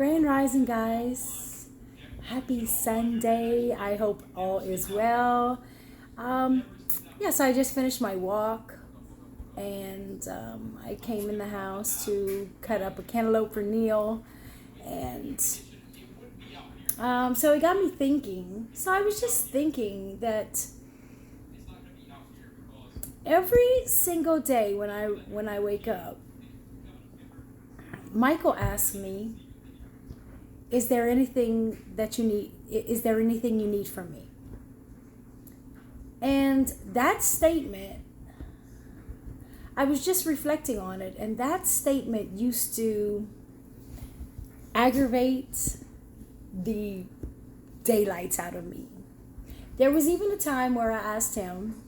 Grand Rising, guys. Happy Sunday. I hope all is well. Um, so I just finished my walk and I came in the house to cut up a cantaloupe for Neil. And so it got me thinking. So I was just thinking that every single day when I wake up, Michael asks me, is there anything that you need? Is there anything you need from me? And that statement, I was just reflecting on it, and that statement used to aggravate the daylights out of me. There was even a time where I asked him,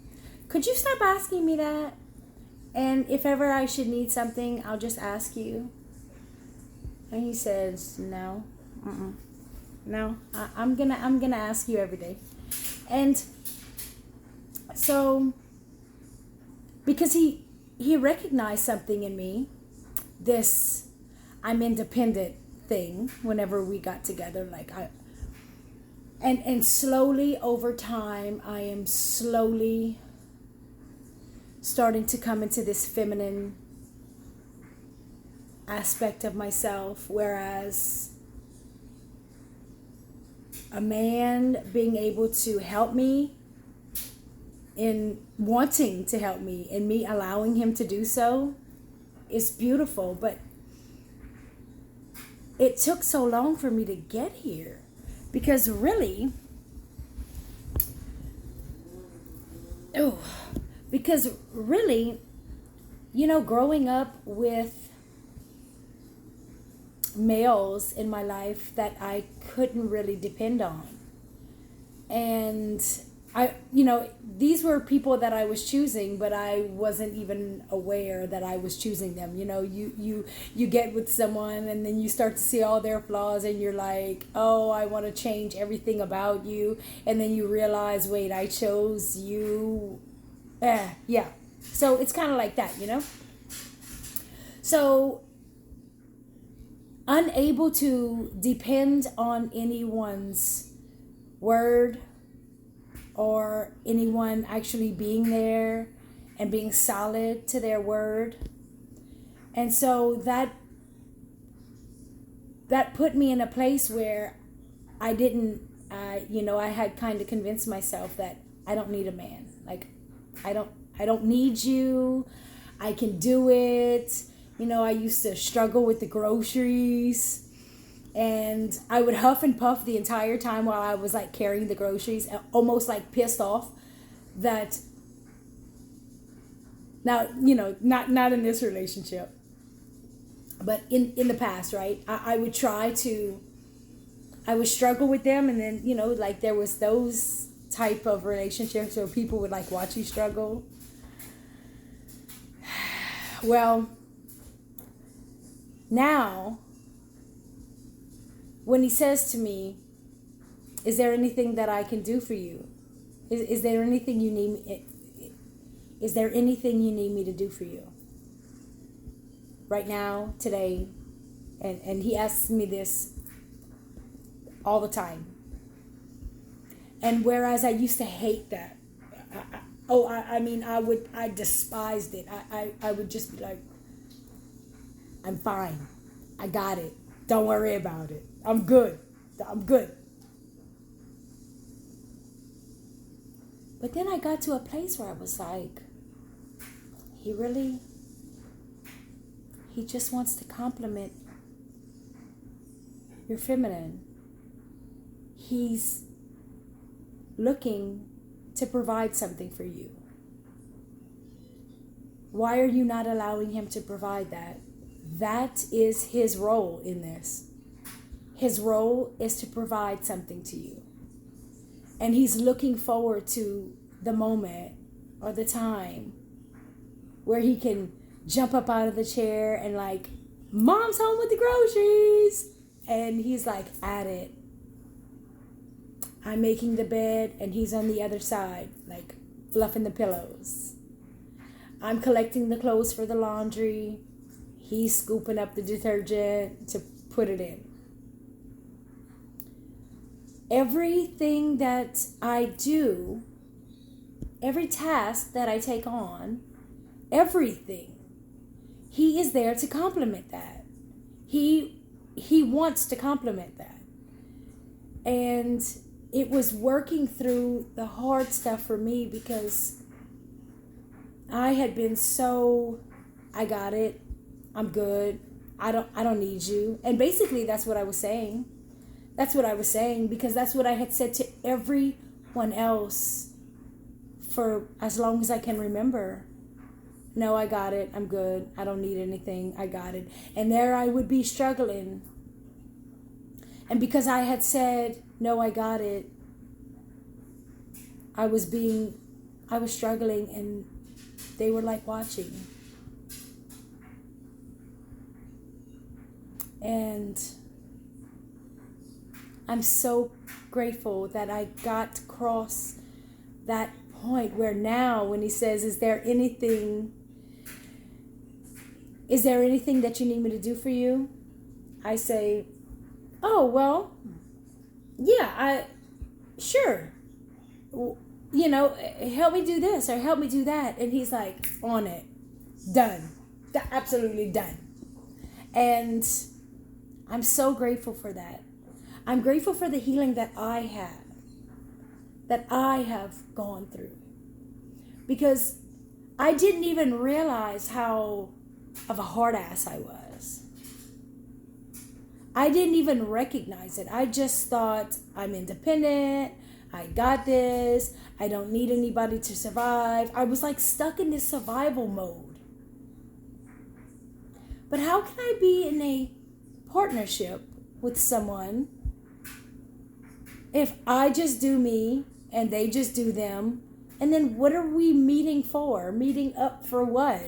could you stop asking me that? And if ever I should need something, I'll just ask you. And he says, no. No, I'm gonna ask you every day. And so because he recognized something in me, this I'm independent thing, whenever we got together, and slowly over time I am slowly starting to come into this feminine aspect of myself, whereas a man being able to help me in wanting to help me and me allowing him to do so is beautiful. But it took so long for me to get here because really, growing up with males in my life that I couldn't really depend on. And these were people that I was choosing, but I wasn't even aware that I was choosing them. You get with someone and then you start to see all their flaws and you're like, oh, I want to change everything about you. And then you realize, wait, I chose you. Yeah. So it's kind of like that, So unable to depend on anyone's word or anyone actually being there and being solid to their word. And so that put me in a place where I didn't, I had kind of convinced myself that I don't need a man. Like, I don't need you. I can do it. I used to struggle with the groceries and I would huff and puff the entire time while I was like carrying the groceries, almost like pissed off that now, not in this relationship, but in the past, right? I would struggle with them. And then, like there was those type of relationships where people would like watch you struggle. Well, now, when he says to me, is there anything that I can do for you? Is there anything you need? Is there anything you need me to do for you? Right now, today, and he asks me this all the time. And whereas I used to hate that, I despised it. I would just be like, I'm fine. I got it. Don't worry about it. I'm good. But then I got to a place where I was like, he just wants to compliment your feminine. He's looking to provide something for you. Why are you not allowing him to provide that? That is his role in this. His role is to provide something to you. And he's looking forward to the moment or the time where he can jump up out of the chair and like, Mom's home with the groceries. And he's like at it. I'm making the bed and he's on the other side, like fluffing the pillows. I'm collecting the clothes for the laundry. He's scooping up the detergent to put it in. everything that I do, every task that I take on, everything, he is there to complement that. He wants to complement that. And it was working through the hard stuff for me because I had been so, I got it, I'm good, I don't need you. And basically that's what I was saying. That's what I was saying, because that's what I had said to everyone else for as long as I can remember. No, I got it, I'm good, I don't need anything, I got it. And there I would be struggling. And because I had said, no, I got it, I was struggling, and they were like watching. And I'm so grateful that I got to cross that point where now when he says, is there anything that you need me to do for you? I say, oh, well, yeah, sure. You know, help me do this or help me do that. And he's like, on it, done, absolutely done. And I'm so grateful for that. I'm grateful for the healing that I have gone through. Because I didn't even realize how of a hard ass I was. I didn't even recognize it. I just thought, I'm independent, I got this, I don't need anybody to survive. I was like stuck in this survival mode. But how can I be in a partnership with someone if I just do me and they just do them? And then what are we meeting for? Meeting up for what?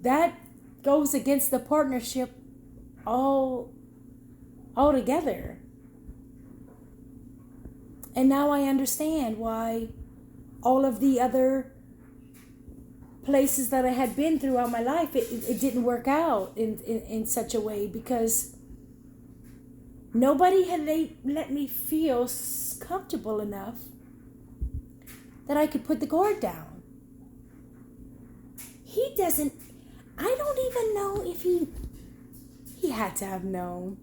That goes against the partnership altogether. And now I understand why all of the other places that I had been throughout my life, it didn't work out in such a way, because nobody had let me feel comfortable enough that I could put the guard down. I don't even know if he had to have known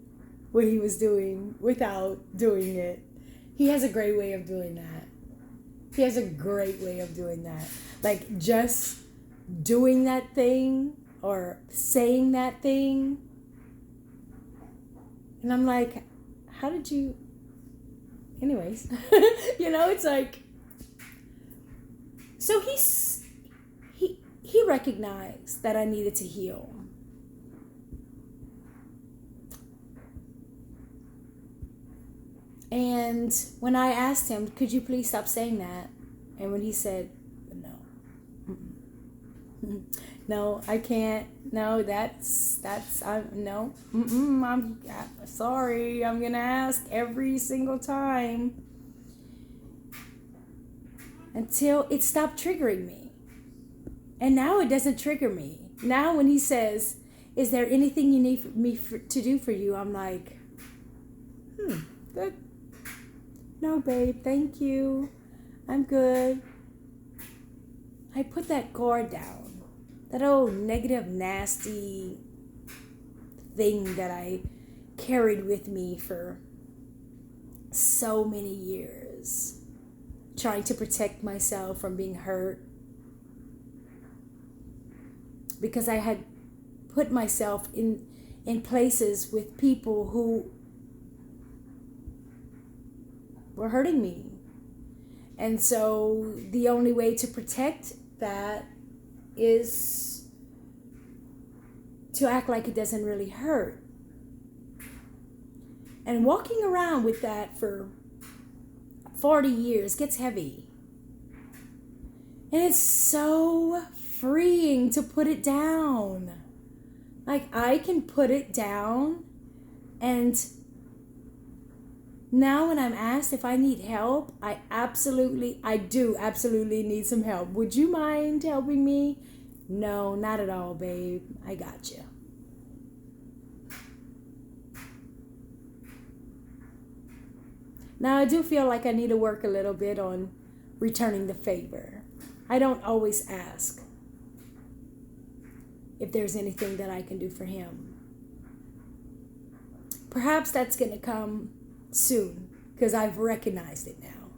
what he was doing without doing it. He has a great way of doing that. Like just doing that thing or saying that thing. And I'm like, how did you... Anyways, it's like... So he recognized that I needed to heal. And when I asked him, could you please stop saying that? And when he said, no. No, I can't. No, no. I'm sorry. I'm going to ask every single time until it stopped triggering me. And now it doesn't trigger me. Now when he says, is there anything you need me to do for you? I'm like, no, babe, thank you. I'm good. I put that guard down. That old negative, nasty thing that I carried with me for so many years, trying to protect myself from being hurt. Because I had put myself in places with people who were hurting me. And so the only way to protect that is to act like it doesn't really hurt. And walking around with that for 40 years gets heavy. And it's so freeing to put it down. Like I can put it down, and now when I'm asked if I need help, I do absolutely need some help. Would you mind helping me? No, not at all, babe. I got you. Now, I do feel like I need to work a little bit on returning the favor. I don't always ask if there's anything that I can do for him. Perhaps that's going to come soon because I've recognized it now.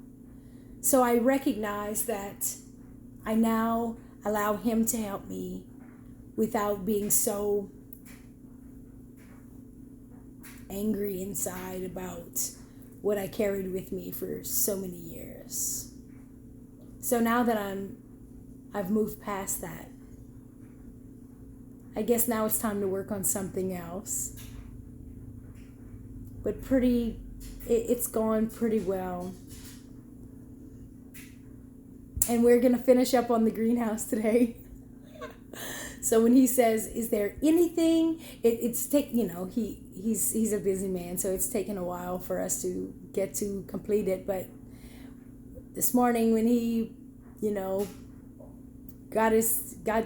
So I recognize that I now allow him to help me without being so angry inside about what I carried with me for so many years. So now that I've moved past that, I guess now it's time to work on something else. But it's gone pretty well. And we're going to finish up on the greenhouse today. So when he says, is there anything, he's a busy man, so it's taken a while for us to get to complete it. But this morning when he, got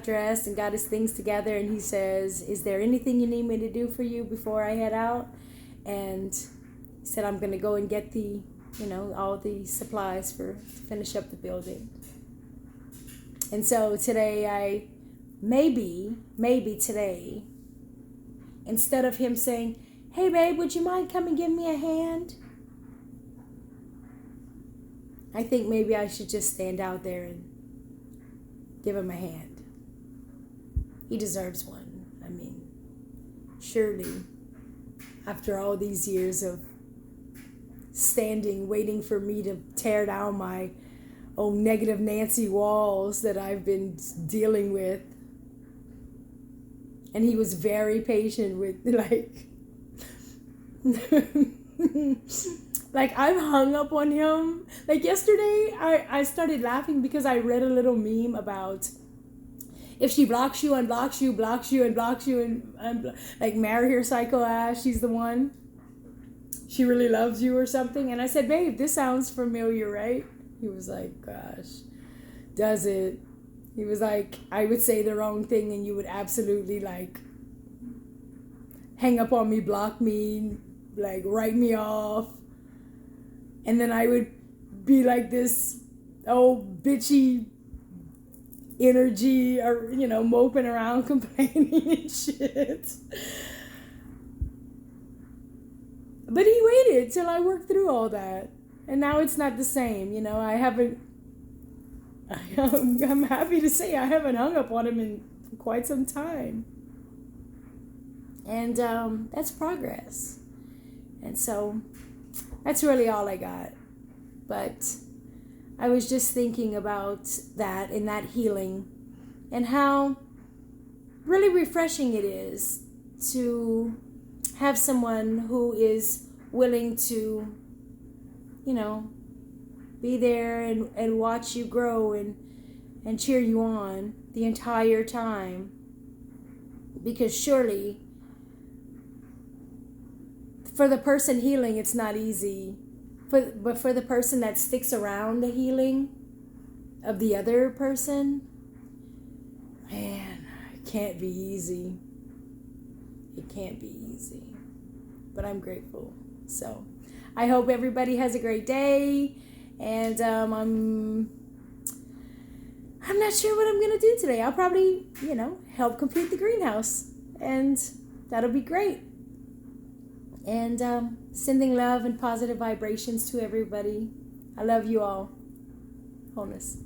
dressed and got his things together, and he says, is there anything you need me to do for you before I head out? And he said, I'm going to go and get all the supplies to finish up the building. And so today maybe today, instead of him saying, hey babe, would you mind coming give me a hand? I think maybe I should just stand out there and give him a hand. He deserves one. I mean, surely, after all these years of standing, waiting for me to tear down my own negative Nancy walls that I've been dealing with. And he was very patient with, I've hung up on him. Yesterday, I started laughing because I read a little meme about if she blocks you, unblocks you, blocks you, and blocks you, and marry her psycho ass, she's the one. She really loves you or something. And I said, babe, this sounds familiar, right? He was like, gosh, does it? He was like, I would say the wrong thing and you would absolutely hang up on me, block me, write me off. And then I would be like this old bitchy energy or, moping around, complaining and shit. But he waited till I worked through all that. And now it's not the same. I'm happy to say I haven't hung up on him in quite some time. And that's progress. And so that's really all I got. But I was just thinking about that and that healing and how really refreshing it is to have someone who is willing to, be there and watch you grow and cheer you on the entire time. Because surely, for the person healing, it's not easy. But for the person that sticks around the healing of the other person, man, it can't be easy. It can't be easy. But I'm grateful. So I hope everybody has a great day. And I'm not sure what I'm going to do today. I'll probably, help complete the greenhouse. And that'll be great. And sending love and positive vibrations to everybody. I love you all. Wholeness.